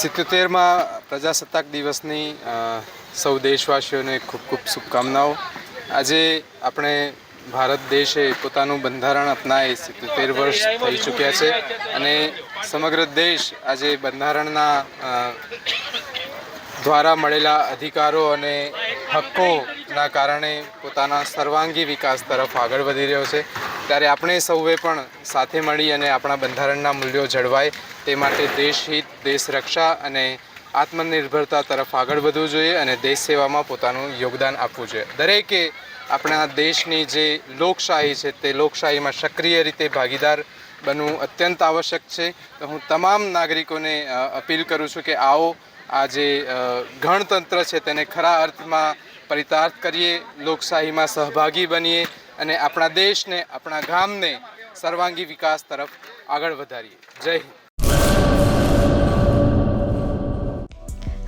77માં પ્રજાસત્તાક દિવસની સૌ દેશવાસીઓને ખૂબ ખૂબ શુભકામનાઓ. આજે આપણે ભારત દેશે પોતાનું બંધારણ અપનાવી 77 વર્ષ થઈ ચૂક્યા છે અને સમગ્ર દેશ આજે બંધારણના દ્વારા મળેલા અધિકારો અને હક્કોના કારણે પોતાના સર્વાંગી વિકાસ તરફ આગળ વધી રહ્યો છે. ત્યારે આપણે સૌએ પણ સાથે મળી અને આપણા બંધારણના મૂલ્યો જળવાય તે માટે દેશહિત, દેશ રક્ષા અને આત્મનિર્ભરતા તરફ આગળ વધવું જોઈએ અને દેશ સેવામાં પોતાનું યોગદાન આપવું જોઈએ. દરેકે આપણા દેશની જે લોકશાહી છે તે લોકશાહીમાં સક્રિય રીતે ભાગીદાર બનવું અત્યંત આવશ્યક છે. તો હું તમામ નાગરિકોને અપીલ કરું છું કે આવો આ જે ગણતંત્ર છે તેને ખરા અર્થમાં પરિતાર્થ કરીએ, લોકશાહીમાં સહભાગી બનીએ અને આપણા દેશને, આપણા ગામને સર્વાંગી વિકાસ તરફ આગળ વધારીએ. જય હિન્દ.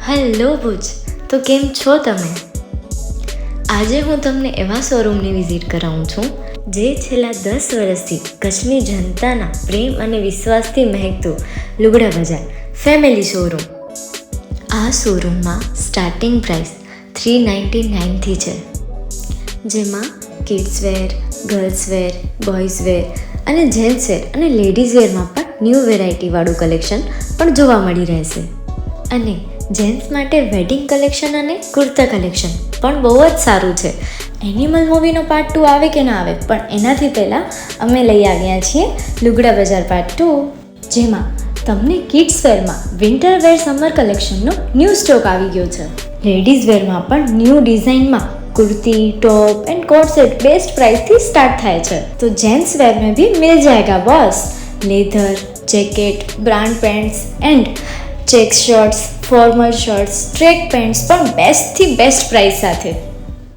હેલો ભુજ, તો કેમ છો તમે? આજે હું તમને એવા શોરૂમની વિઝિટ કરાવું છું જે છેલ્લા 10 વર્ષથી કચ્છની જનતાના પ્રેમ અને વિશ્વાસથી મહેકતું લુગડા બજાર ફેમિલી શોરૂમ. આ શોરૂમમાં સ્ટાર્ટિંગ પ્રાઇસ 399થી છે, જેમાં kids wear, girls wear, boys wear અને જેન્ટ્સ વેર અને લેડીઝ વેરમાં પણ ન્યૂ વેરાયટીવાળું કલેક્શન પણ જોવા મળી રહેશે. અને જેન્ટ્સ માટે વેડિંગ કલેક્શન અને કુર્તા કલેક્શન પણ બહુ જ સારું છે. એનિમલ મૂવીનો પાર્ટ 2 આવે કે ના આવે, પણ એનાથી પહેલાં અમે લઈ આવ્યા છીએ લુગડા બજાર પાર્ટ 2, જેમાં તમને કિડ્સ વેરમાં વિન્ટર વેર સમર કલેક્શનનો ન્યૂ સ્ટોક આવી ગયો છે. લેડીઝ વેરમાં પણ ન્યૂ ડિઝાઇનમાં kurti, top and coat set best price थी स्टार्ट થાય છે. तो जेंट्स वेयर में भी मिल जाएगा boss. Leather, jacket, brand pants and check shirts, formal shirts, track pants પણ બેસ્ટથી બેસ્ટ પ્રાઇસ સાથે.